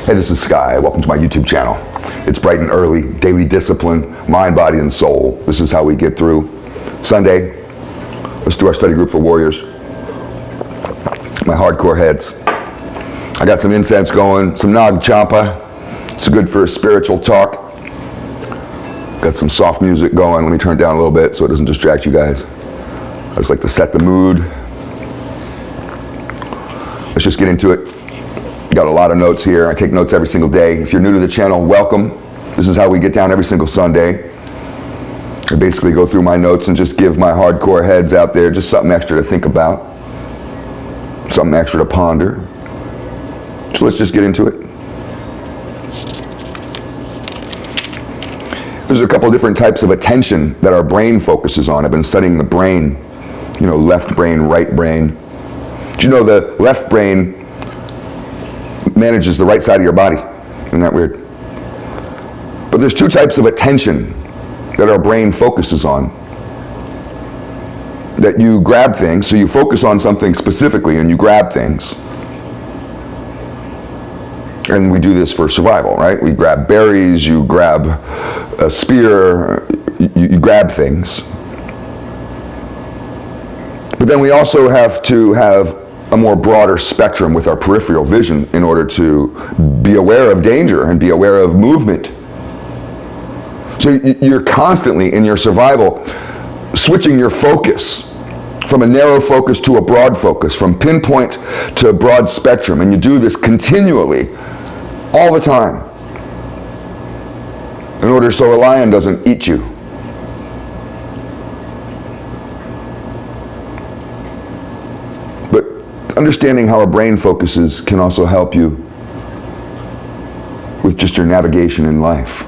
Hey, this is Sky. Welcome to my YouTube channel. It's bright and early, daily discipline, mind, body, and soul. This is how we get through Sunday. Let's do our study group for warriors. My hardcore heads. I got some incense going, some Nag Champa. It's good for spiritual talk. Got some soft music going. Let me turn it down a little bit so it doesn't distract you guys. I just like to set the mood. Let's just get into it. Got a lot of notes here. I take notes every single day. If you're new to the channel, welcome. This is how we get down every single Sunday. I basically go through my notes and just give my hardcore heads out there just something extra to think about, something extra to ponder. So let's just get into it. There's a couple different types of attention that our brain focuses on. I've been studying the brain, left brain, right brain. Do you know the left brain manages the right side of your body? Isn't that weird? But there's two types of attention that our brain focuses on. That you grab things, so you focus on something specifically and you grab things. And we do this for survival, right? We grab berries, you grab a spear, you grab things. But then we also have to have a more broader spectrum with our peripheral vision in order to be aware of danger and be aware of movement. So you're constantly in your survival switching your focus from a narrow focus to a broad focus, from pinpoint to broad spectrum, and you do this continually all the time in order so a lion doesn't eat you. Understanding how our brain focuses can also help you with just your navigation in life.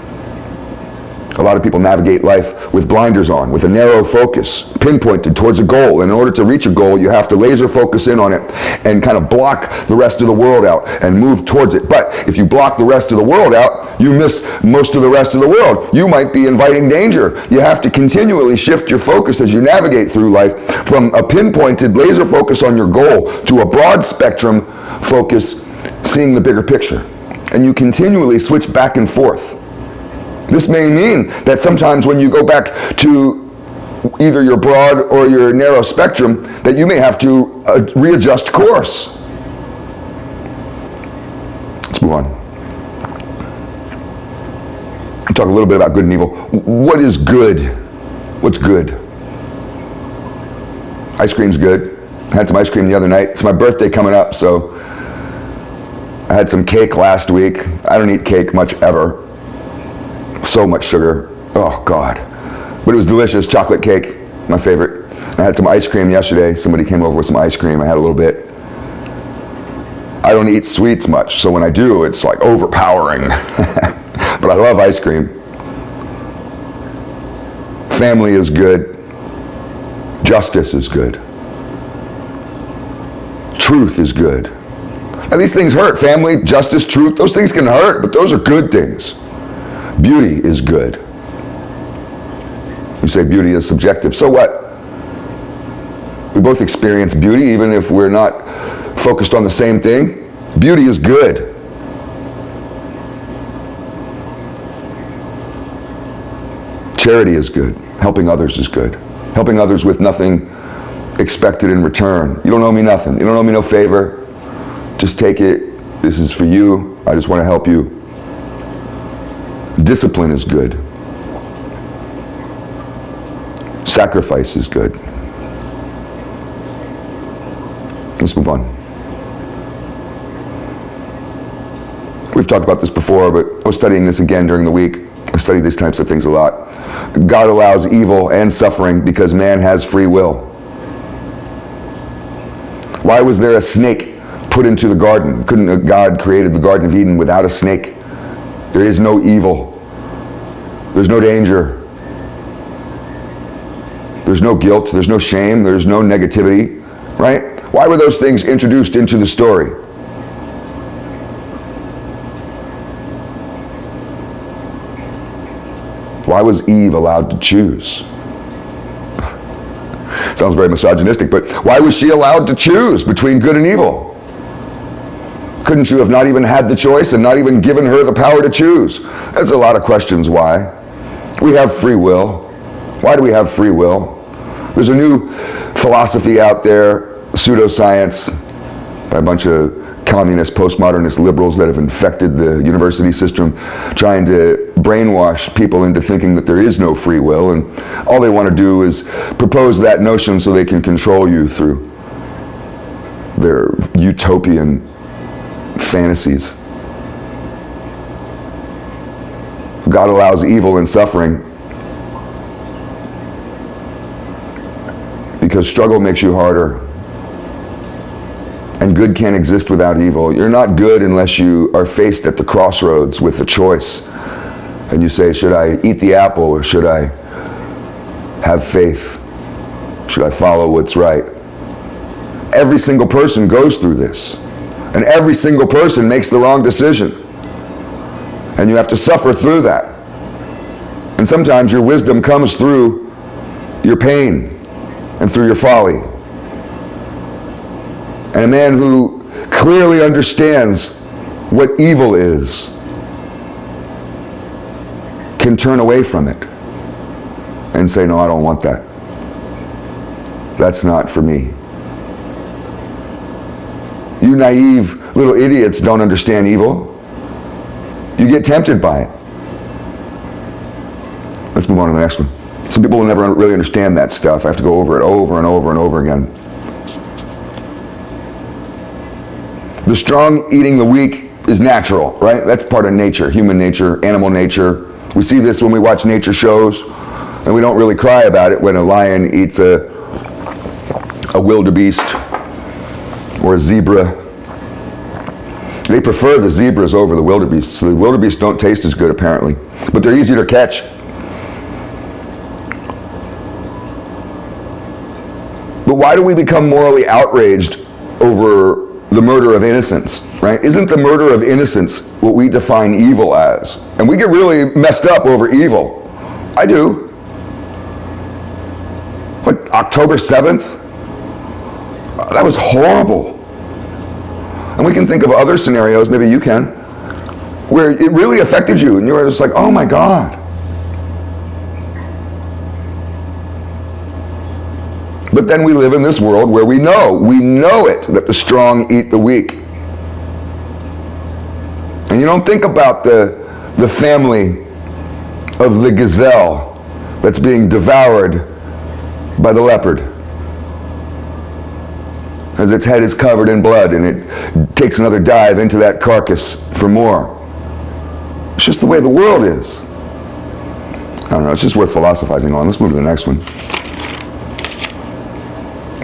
A lot of people navigate life with blinders on, with a narrow focus, pinpointed towards a goal. And in order to reach a goal, you have to laser focus in on it and kind of block the rest of the world out and move towards it. But if you block the rest of the world out, you miss most of the rest of the world. You might be inviting danger. You have to continually shift your focus as you navigate through life from a pinpointed laser focus on your goal to a broad spectrum focus, seeing the bigger picture. And you continually switch back and forth. This may mean that sometimes when you go back to either your broad or your narrow spectrum, that you may have to readjust course. Let's move on. We'll talk a little bit about good and evil. What is good? What's good? Ice cream's good. I had some ice cream the other night. It's my birthday coming up, so I had some cake last week. I don't eat cake much ever. So much sugar. Oh God. But it was delicious. Chocolate cake, my favorite. I had some ice cream yesterday. Somebody came over with some ice cream. I had a little bit. I don't eat sweets much, so when I do, it's like overpowering. But I love ice cream. Family is good. Justice is good. Truth is good. Now these things hurt. Family, justice, truth, those things can hurt, but those are good things. Beauty is good. You say beauty is subjective. So what? We both experience beauty even if we're not focused on the same thing. Beauty is good. Charity is good. Helping others is good. Helping others with nothing expected in return. You don't owe me nothing. You don't owe me no favor. Just take it. This is for you. I just want to help you. Discipline is good. Sacrifice is good. Let's move on. We've talked about this before, but I was studying this again during the week. I study these types of things a lot. God allows evil and suffering because man has free will. Why was there a snake put into the garden? Couldn't God created the Garden of Eden without a snake? There is no evil. There's no danger. There's no guilt. There's no shame. There's no negativity, right? Why were those things introduced into the story? Why was Eve allowed to choose? Sounds very misogynistic, but why was she allowed to choose between good and evil? Couldn't you have not even had the choice and not even given her the power to choose? That's a lot of questions why. We have free will. Why do we have free will? There's a new philosophy out there, pseudoscience, by a bunch of communist, postmodernist liberals that have infected the university system, trying to brainwash people into thinking that there is no free will, and all they want to do is propose that notion so they can control you through their utopian fantasies. God allows evil and suffering because struggle makes you harder. And good can't exist without evil. You're not good unless you are faced at the crossroads with a choice. And you say, should I eat the apple or should I have faith? Should I follow what's right? Every single person goes through this. And every single person makes the wrong decision. And you have to suffer through that. And sometimes your wisdom comes through your pain and through your folly. And a man who clearly understands what evil is can turn away from it and say, no, I don't want that. That's not for me. You naive little idiots don't understand evil. You get tempted by it. Let's move on to the next one. Some people will never really understand that stuff. I have to go over it over and over and over again. The strong eating the weak is natural, right? That's part of nature, human nature, animal nature. We see this when we watch nature shows, and we don't really cry about it when a lion eats a wildebeest or a zebra. They prefer the zebras over the wildebeest. So the wildebeest don't taste as good, apparently, but they're easier to catch. But why do we become morally outraged over the murder of innocents, right? Isn't the murder of innocents what we define evil as? And we get really messed up over evil. I do. Like October 7th, that was horrible. And we can think of other scenarios, maybe you can, where it really affected you and you were just like, oh my God. But then we live in this world where we know it, that the strong eat the weak. And you don't think about the family of the gazelle that's being devoured by the leopard as its head is covered in blood and it takes another dive into that carcass for more. It's just the way the world is. I don't know, it's just worth philosophizing on. Let's move to the next one.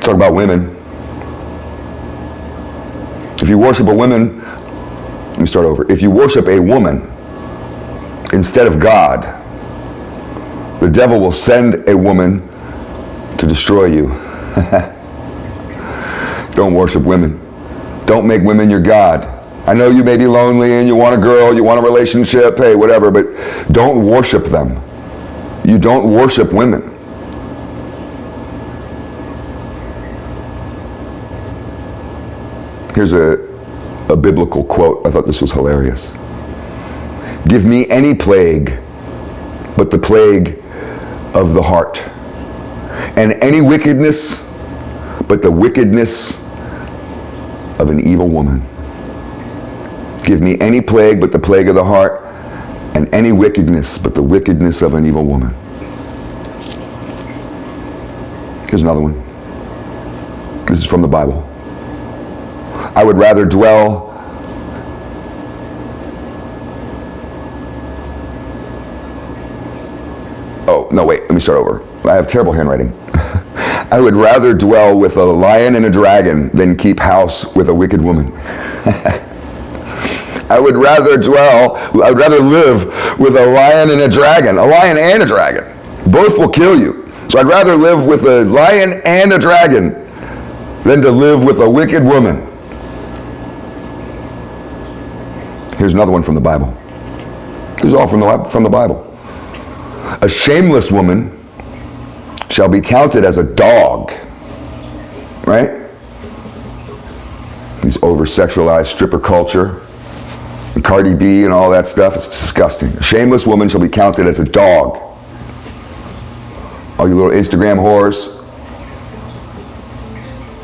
Talk about women. If you worship a woman, let me start over. If you worship a woman instead of God, the devil will send a woman to destroy you. Don't worship women. Don't make women your God. I know you may be lonely and you want a girl, you want a relationship, hey, whatever, but don't worship them. You don't worship women. Here's a biblical quote. I thought this was hilarious. Give me any plague but the plague of the heart, and any wickedness but the wickedness of an evil woman. Give me any plague but the plague of the heart, and any wickedness but the wickedness of an evil woman. Here's another one. This is from the Bible. I would rather dwell let me start over. I have terrible handwriting. I would rather dwell with a lion and a dragon than keep house with a wicked woman. I would rather live with a lion and a dragon. Both will kill you. So I'd rather live with a lion and a dragon than to live with a wicked woman. Here's another one from the Bible. This is all from the Bible. A shameless woman shall be counted as a dog. Right? These over over-sexualized stripper culture, and Cardi B and all that stuff. It's disgusting. A shameless woman shall be counted as a dog. All you little Instagram whores,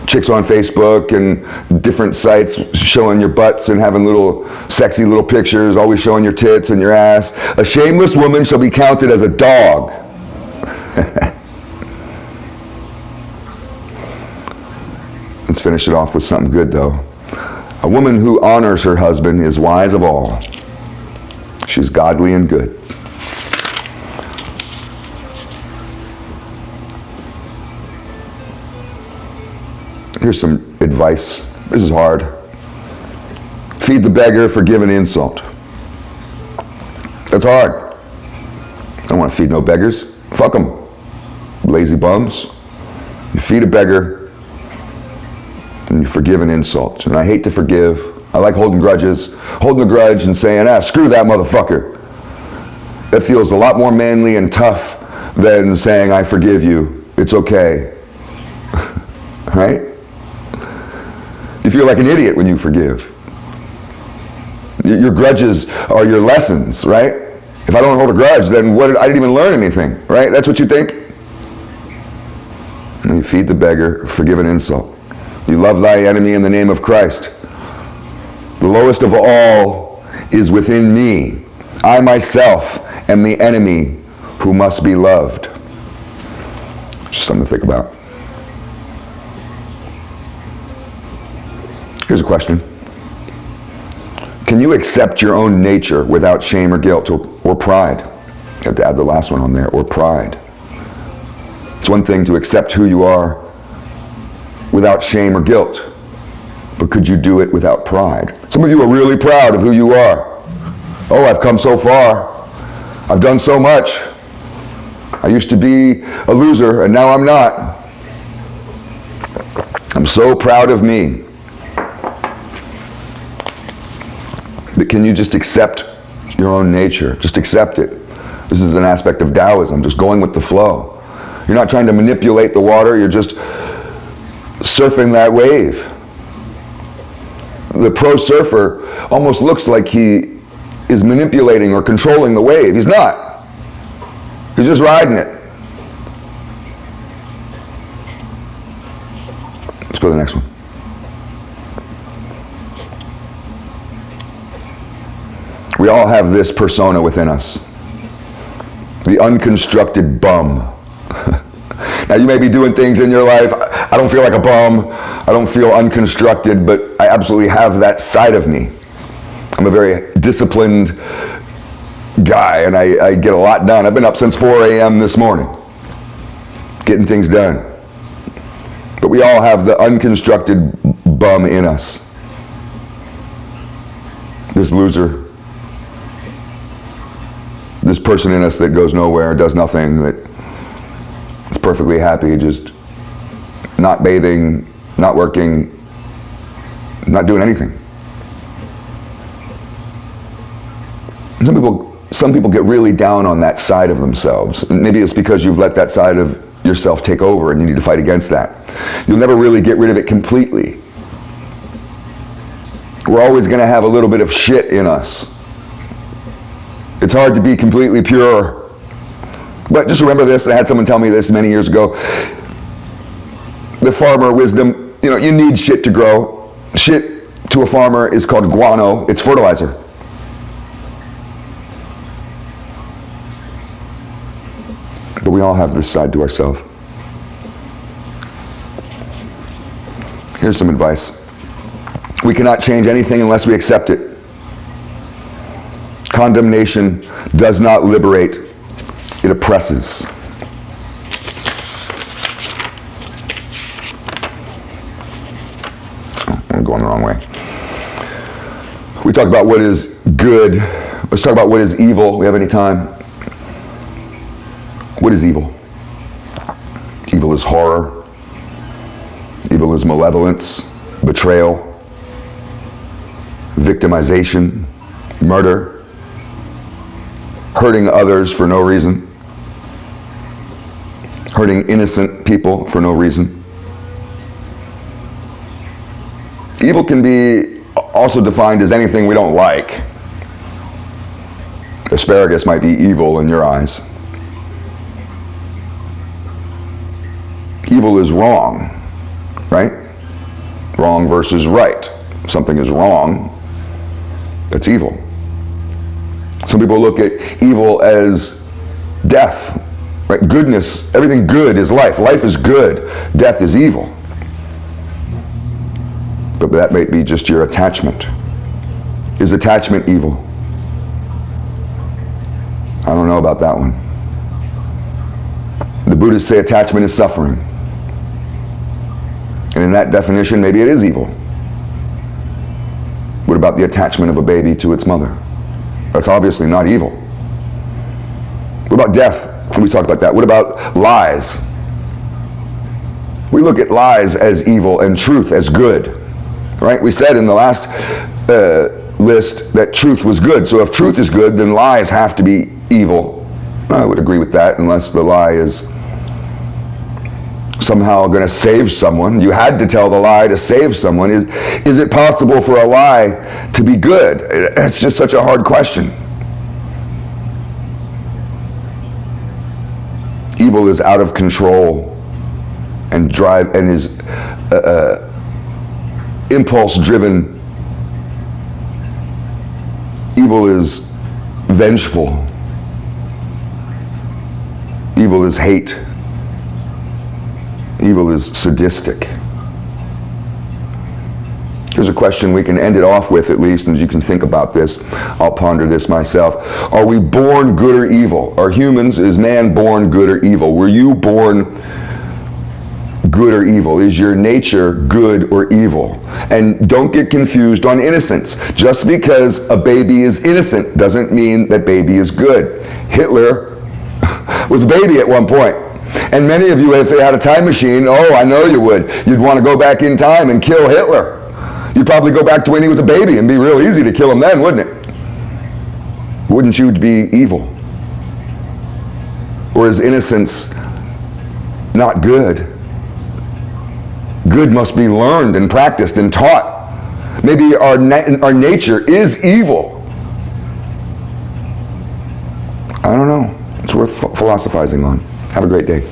chicks on Facebook and different sites showing your butts and having little sexy little pictures, always showing your tits and your ass. A shameless woman shall be counted as a dog. Let's finish it off with something good though. A woman who honors her husband is wise of all. She's godly and good. Here's some advice. This is hard. Feed the beggar, forgive an insult. That's hard. I don't want to feed no beggars. Fuck them. Lazy bums. You feed a beggar and you forgive an insult. And I hate to forgive. I like holding grudges. Holding a grudge and saying, screw that motherfucker. That feels a lot more manly and tough than saying, I forgive you. It's okay. Right? You feel like an idiot when you forgive. Your grudges are your lessons, right? If I don't hold a grudge, then I didn't even learn anything, right? That's what you think? And you feed the beggar, forgive an insult. You love thy enemy in the name of Christ. The lowest of all is within me. I myself am the enemy who must be loved. Just something to think about. Here's a question. Can you accept your own nature without shame or guilt or pride? You have to add the last one on there, or pride. It's one thing to accept who you are without shame or guilt, but could you do it without pride? Some of you are really proud of who you are. Oh, I've come so far. I've done so much. I used to be a loser and now I'm not. I'm so proud of me. But can you just accept your own nature? Just accept it. This is an aspect of Taoism, just going with the flow. You're not trying to manipulate the water, you're just surfing that wave. The pro surfer almost looks like he is manipulating or controlling the wave. He's not. He's just riding it. Let's go to the next one. We all have this persona within us. The unconstructed bum. Now you may be doing things in your life. I don't feel like a bum. I don't feel unconstructed, but I absolutely have that side of me. I'm a very disciplined guy and I get a lot done. I've been up since 4 a.m. this morning, getting things done. But we all have the unconstructed bum in us. This loser. This person in us that goes nowhere, does nothing, that is perfectly happy, just not bathing, not working, not doing anything. Some people get really down on that side of themselves. Maybe it's because you've let that side of yourself take over and you need to fight against that. You'll never really get rid of it completely. We're always going to have a little bit of shit in us. It's hard to be completely pure. But just remember this, and I had someone tell me this many years ago. The farmer wisdom, you need shit to grow. Shit to a farmer is called guano. It's fertilizer. But we all have this side to ourselves. Here's some advice. We cannot change anything unless we accept it. Condemnation does not liberate, it oppresses. I'm going the wrong way. We talk about what is good. Let's talk about what is evil. We have any time? What is evil? Evil is horror. Evil is malevolence, betrayal, victimization, murder, hurting others for no reason, hurting innocent people for no reason. Evil can be also defined as anything we don't like. Asparagus might be evil in your eyes. Evil is wrong, right? Wrong versus right. Something is wrong, that's evil. Some people look at evil as death, right? Goodness, everything good is life. Life is good, death is evil. But that may be just your attachment. Is attachment evil? I don't know about that one. The Buddhists say attachment is suffering. And in that definition, maybe it is evil. What about the attachment of a baby to its mother? That's obviously not evil. What about death? We talked about that. What about lies? We look at lies as evil and truth as good, right? We said in the last list that truth was good. So if truth is good, then lies have to be evil. I would agree with that, unless the lie is somehow going to save someone. You had to tell the lie to save someone. Is it possible for a lie to be good? It's just such a hard question. Evil is out of control and is impulse driven. Evil is vengeful. Evil is hate. Evil is sadistic. Here's a question we can end it off with, at least, and you can think about this. I'll ponder this myself. Are we born good or evil? Are humans, is man born good or evil? Were you born good or evil? Is your nature good or evil? And don't get confused on innocence. Just because a baby is innocent doesn't mean that baby is good. Hitler was a baby at one point. And many of you, if they had a time machine, oh, I know you would. You'd want to go back in time and kill Hitler. You'd probably go back to when he was a baby and be real easy to kill him then, wouldn't it? Wouldn't you be evil? Or is innocence not good? Good must be learned and practiced and taught. Maybe our nature is evil. I don't know. It's worth philosophizing on. Have a great day.